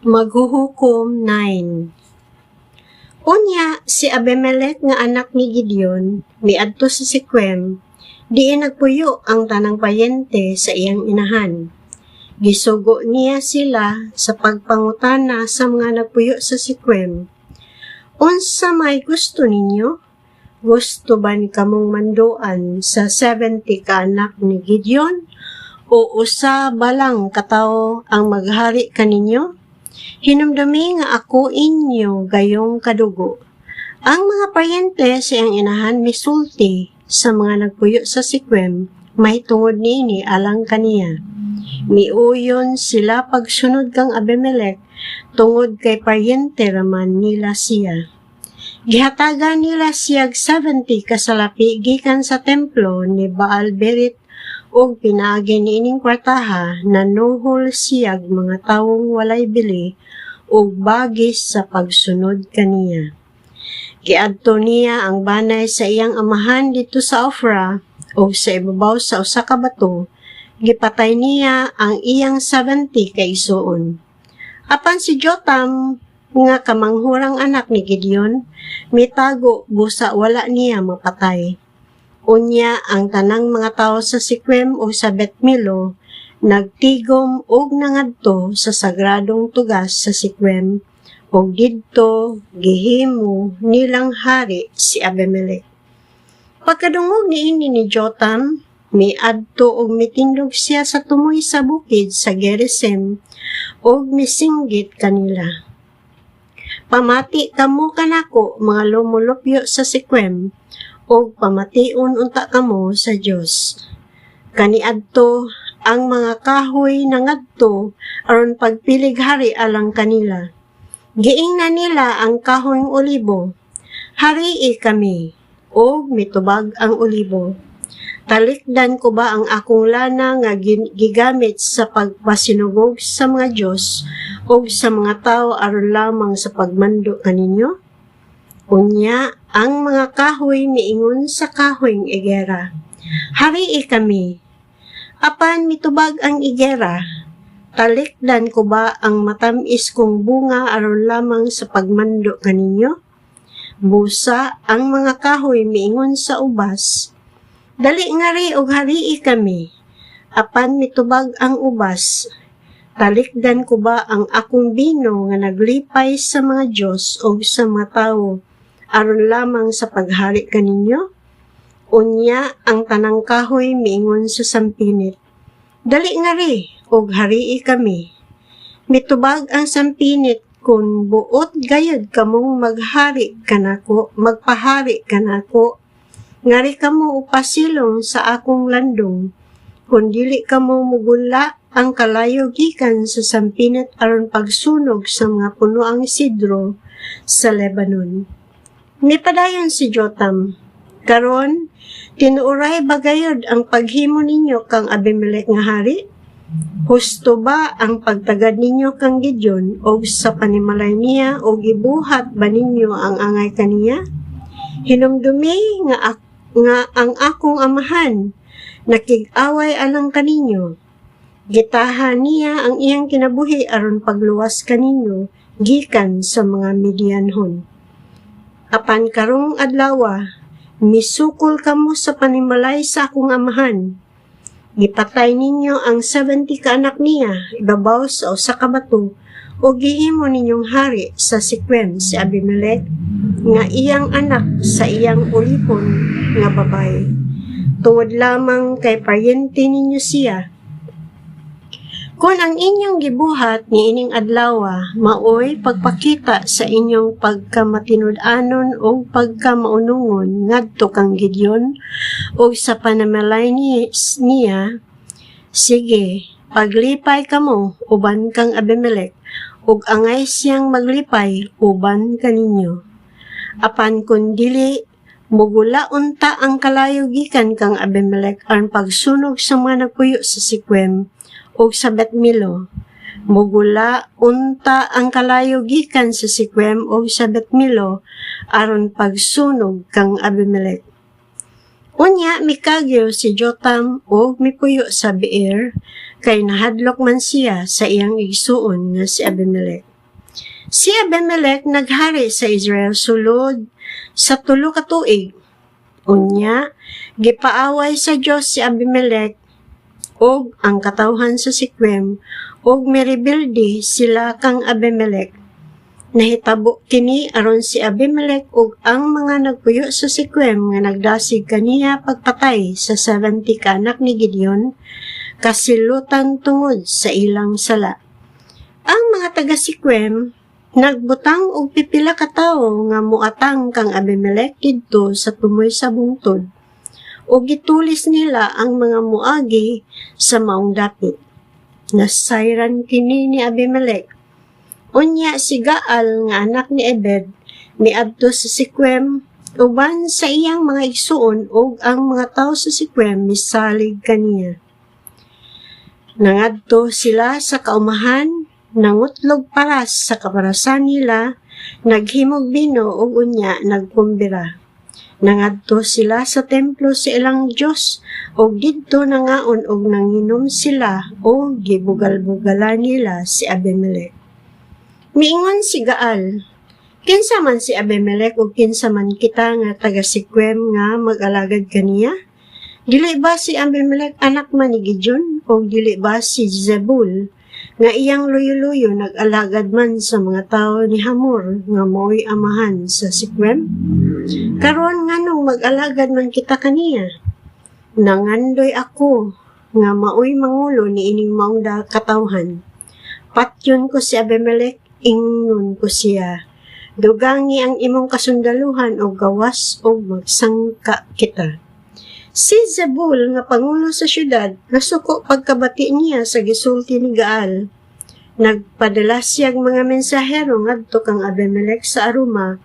Maghuhukom 9. Unya, si Abimelech nga anak ni Gideon, miadto sa Siquem, diin nagpuyo ang tanang payente sa iyang inahan. Gisugo niya sila sa pagpangutana sa mga nagpuyo sa Siquem. Unsa may gusto ninyo? Gusto ba ni kamong manduan sa 70 ka anak ni Gideon? O usa balang katao ang maghari kaninyo? Hinumdumi nga ako inyo gayong kadugo. Ang mga payente sa iyang inahan misulti sa mga nagpuyo sa Siquem, may tungod nini alang kaniya. Miuyon sila pagsunod kang Abimelech, tungod kay payente raman nila siya. Gihatagan nila siyag 70 kasalapi gikan sa templo ni Baal-Berit og pinaagi niining kwartaha nanuhol siyag mga tawong walay bili og bagis sa pagsunod kaniya. Giadto niya ang banay sa iyang amahan dito sa Ofra o sa ibabaw sa usa ka bato. Gipatay niya ang iyang 70 ka igsoon. Apan si Jotam nga kamanghurang anak ni Gideon, mitago busa wala niya mapatay. Unya ang tanang mga tao sa Siquem o sa Bet-Milo nagtigom og nangadto sa sagradong tugas sa Siquem og didto gihimo nilang hari si Abimelech. Pagkadungog niini ni Jotam, miadto og mitindog siya sa tumoy sa bukid sa Gerizim og misinggit kanila. Pamati kamo kanako mga lumulupyo sa Siquem, og pamation unta kamo sa Dios. Kaniadto ang mga kahoy nangadto aron pagpilig hari alang kanila. Giingnan nila ang kahoyng olibo. Harii kami, og mitubag ang olibo. Talikdan ko ba ang akong lana nga gigamit sa pagpasinugog sa mga Dios o sa mga tao aron lamang sa pagmando kaninyo? Unya, ang mga kahoy miingon sa kahoyng igera. Harii kami. Apan mitubag ang igera. Talikdan ko ba ang matamis kong bunga aron lamang sa pagmando kaninyo? Busa, ang mga kahoy miingon sa ubas. Dali nga ri og harii kami. Apan mitubag ang ubas. Talikdan ko ba ang akong bino nga naglipay sa mga Dios o sa mga tao aron lamang sa paghari kaninyo? Unya ang tanang kahoy miingon sa sampinit. Dali nga ri og harii kami. Mitubag ang sampinit kung buot gayud kamong maghari kanako, magpahari kanako. Ngari kamo upasilong sa akong landong. Kung dili kamo mugula ang kalayo gikan sa sampinit aron pagsunog sa mga punoang sidro sa Lebanon. Nipadayon si Jotam. Karon, tinuuray bagayod ang paghimo ninyo kang Abimelech nga hari? Husto ba ang pagtagad ninyo kang Gideon o sa panimalay niya o gibuhat ba ninyo ang angay kaniya? Hinumdumi nga ang akong amahan, nakig-away alang kaninyo. Gitahan niya ang iyang kinabuhi aron pagluwas kaninyo gikan sa mga Midianhon. Apan karong adlawa, misukol kamo sa panimalay sa akong amahan. Gipatay ninyo ang 70 ka anak niya, ibabaw sa usa ka bato, o gihimo ninyong hari sa Siquem si Abimelech, nga iyang anak sa iyang ulipon nga babay. Tungod lamang kay payente ninyo siya. Kung ang inyong gibuhat ni ining adlawa, maoy pagpakita sa inyong pagkamatinud-anon o pagkamaunungon ngadto kang Gideon o sa panamalay niya, sige, paglipay kamo uban kang Abimelech ug angay siyang maglipay uban kaninyo. Apan kun dili mugula unta ang kalayo gikan kang Abimelech aron pagsunog sa mga nagpuyo sa Siquem o sa Bet-Milo. Mugula unta ang kalayo gikan sa Siquem o sa Bet-Milo aron pagsunog kang Abimelech. Unya mikagyo si Jotam og mipuyo sa Beer kay nahadlok man siya sa iyang igsuon nga si Abimelech. Si Abimelech naghari sa Israel sulod sa 3 ka tuig. Unya, gipaaway sa Dios si Abimelech og ang katawhan sa Siquem og mirebelde sila kang Abimelech. Nahitabo kini aron si Abimelech ug ang mga nagpuyo sa Siquem nga nagdasig kaniya pagpatay sa 70 ka anak ni Gideon kasilutan tungod sa ilang sala. Ang mga taga Siquem nagbutang og pipila ka tawo nga muatang kang Abimelech didto sa tumoy sa bungtod o gitulis nila ang mga muagi sa maong dapit. Nasayran kini ni Abimelech. Unya si Gaal nga anak ni Ebed miadto sa Siquem uban sa iyang mga igsuon ug ang mga tawo sa Siquem misalig kaniya. Nangadto sila sa kaumahan, nangutlog paras sa kaparasan nila, naghimog bino ug unya nagkumbira. Nangadto sila sa templo sa ilang Dios ug didto nangaon ug nanginom sila o gibugal-bugalan nila si Abimelech. Miingon si Gaal, kinsa man si Abimelech ug kinsa man kita nga taga Siquem nga mag-alagad kaniya? Dili ba si Abimelech anak man ni Gideon o dili ba si Zebul nga iyang luyo-luyo nag-alagad man sa mga tao ni Hamor nga mo'y amahan sa Siquem? Karon nganong mag-alagad man kita kaniya? Nangandoy ako nga maoy mangulo ni ining maong katawhan. Patyon ko si Abimelech, ingnon ko siya. Dugangi ang imong kasundaluhan o gawas o magsangka kita. Si Zebul nga pangulo sa syudad, nasuko pagkabati niya sa gisulti ni Gaal. Nagpadala siyang mga mensahero ngadto kang Abimelech sa Aruma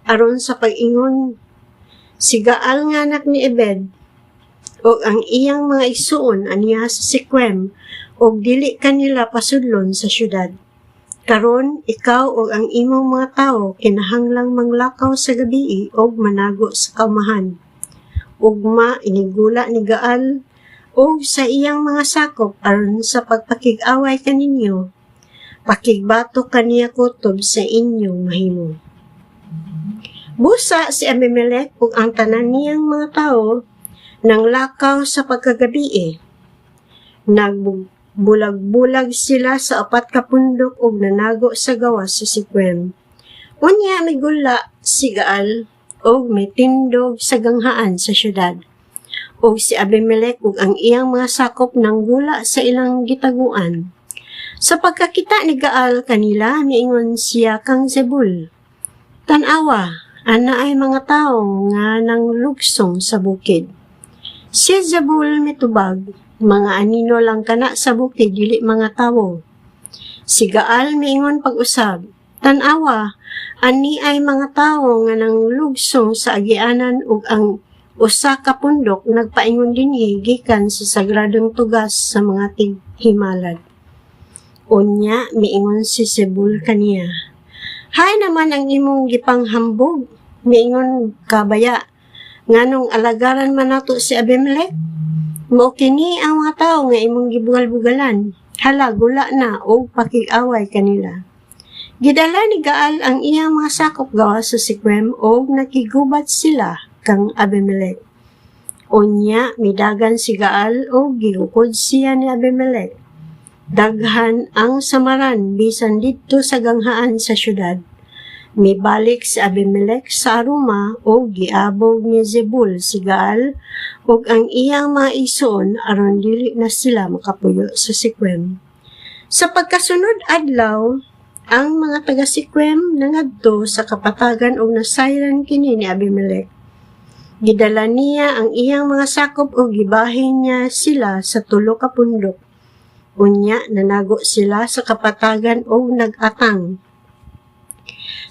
aron sa pag-ingon. Si Gaal nga anak ni Ebed o ang iyang mga igsuon aniya sa Siquem o dili kanila pasudlon sa syudad. Karon, ikaw o ang imong mga tao kinahanglang manglakaw sa gabi o manago sa kaumahan. Ugma inigula ni Gaal o sa iyang mga sakop aron sa pagpakig-away kaninyo. Pakigbato kaniya kutob sa inyong mahimo. Busa si Abimelech ug ang tanan niyang mga tao nang lakaw sa pagkagabi. Nagbulag-bulag sila sa 4 ka pundok ug nanago sa gawas sa Siquem. Unya migula si Gaal og may tindog sa ganghaan sa syudad. Og si Abimelech ug ang iyang mga sakop nang gula sa ilang gitaguan. Sa pagkakita ni Gaal kanila, miingon siya kang Zebul, "Tanawa, ana ay mga tao nga nang lugsong sa bukid." Si Zebul mitubag, "Mga anino lang kana sa bukid, dili mga tawo." Si Gaal miingon pag-usab, "Tanawa, ani ay mga tawo nga nang lugsong sa agianan ug ang usa ka pundok nagpaingon dinhi gikan sa sagradong tugas sa mga tighimalad." Unya miingon si Zebul kaniya, "Hay naman ang imong gipanghambog, miingon kabaya, nganong alagaran man nato si Abimelech? Mao kini ang mga tawo nga imong gibugal-bugalan, hala gula na og pakig-away kanila." Gidala ni Gaal ang iyang mga sakop gawas sa Siquem og nakigubat sila kang Abimelech. Unya midagan si Gaal og gihukod siya ni Abimelech. Daghan ang samaran bisan didto sa ganghaan sa syudad. Mibalik si Abimelech sa Aruma o giabog ni Zebul si Gaal ug ang iyang mga igsoon aron dili na sila makapuyo sa Siquem. Sa pagkasunod adlaw, ang mga taga Siquem nangadto sa kapatagan ug nasayran kini ni Abimelech. Gidala niya ang iyang mga sakop ug gibahin niya sila sa 3 ka pundok. Unya nanago sila sa kapatagan ug nag-atang.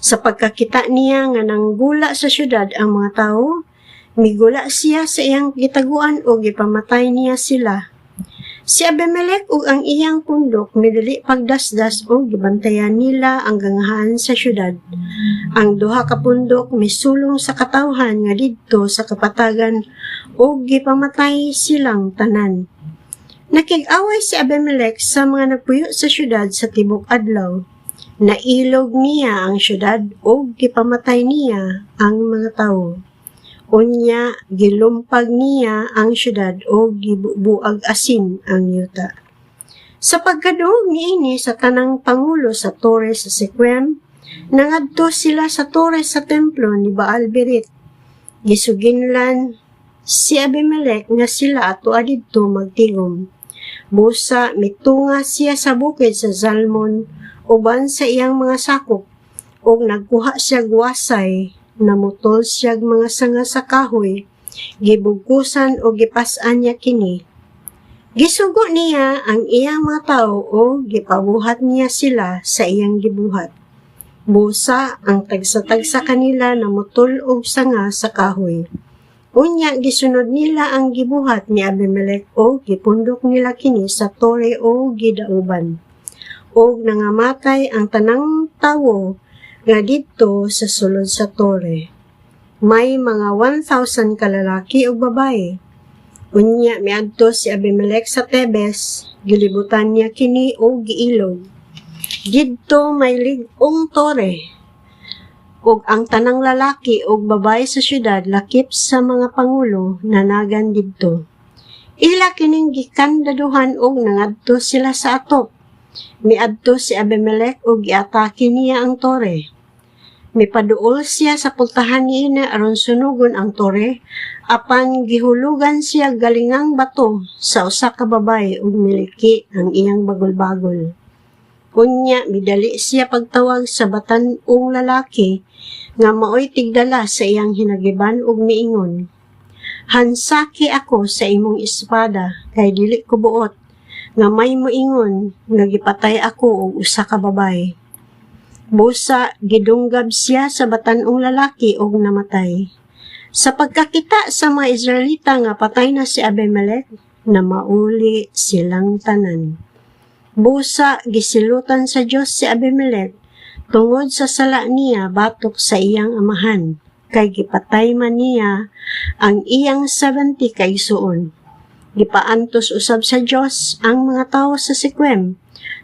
Sa pagkakita niya nga nanggula sa syudad ang mga tao, migula siya sa iyang gitaguan o gipamatay niya sila. Si Abimelech ug ang iyang pundok midali pagdasdas o gibantayan nila ang ganghaan sa syudad. Ang 2 ka pundok misulong sa katawhan nga didto sa kapatagan o gipamatay silang tanan. Nakig-away si Abimelech sa mga nagpuyo sa syudad sa tibok adlaw. Nailog niya ang syudad o gipamatay niya ang mga tawo. Unya, gilumpag niya ang syudad o gibubuag asin ang yuta. Sa pagkaduog niini sa tanang pangulo sa tore sa Sequem, nangadto sila sa tore sa templo ni Baal-Berit. Gisuginlan si Abimelech nga sila ato adidto magtigom. Busa mitunga siya sa bukid sa Zalmon uban sa iyang mga sakop ug nagkuha siya guwasay, namutol siya mga sanga sa kahoy, gibugkusan o gipas-an niya kini. Gisugo niya ang iyang mga tao o gipabuhat niya sila sa iyang gibuhat. Busa ang tagsa-tagsa kanila namutol og sanga sa kahoy. Unya gisunod nila ang gibuhat ni Abimelech o gipundok nila kini sa tore o gidauban. Og nangamatay ang tanang tawo nga didto sa sulod sa tore. May mga 1,000 kalalaki ug babae. Unya miadto si Abimelech sa Tebes, gilibutan niya kini og giilog. Didto may lig-ong tore. Ug ang tanang lalaki ug babae sa syudad lakip sa mga pangulo nanagan didto. Ila kining gikandaduhan og nangadto sila sa atop. Miadto si Abimelech ug giatake niya ang tore. Mipaduol siya sa pultahan niya aron sunugon ang tore, apan gihulugan siya galingang bato sa usa ka babae ug miliki ang iyang bagol-bagol. Unya midali siya pagtawag sa batan-ong lalaki nga maoy tigdala sa iyang hinagiban ug miingon, "Hansaki ako sa imong espada kay dili ko buot nga may moingon nga gipatay ako og usa ka babae." Busa gidunggab siya sa batan-ong lalaki og namatay. Sa pagkakita sa mga Israelita nga patay na si Abimelech, na mauli silang tanan. Busa gisilutan sa Dios si Abimelech tungod sa sala niya batok sa iyang amahan, kay gipatay man niya ang iyang 70 ka igsuon. Gipaantos usab sa Dios ang mga tawo sa Sequem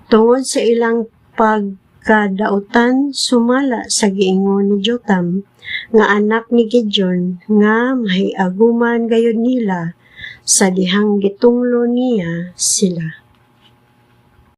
tungod sa ilang pagkadautan sumala sa giingon ni Jotam nga anak ni Gideon nga mahiaguman gayud nila sa dihang gitunglo niya sila.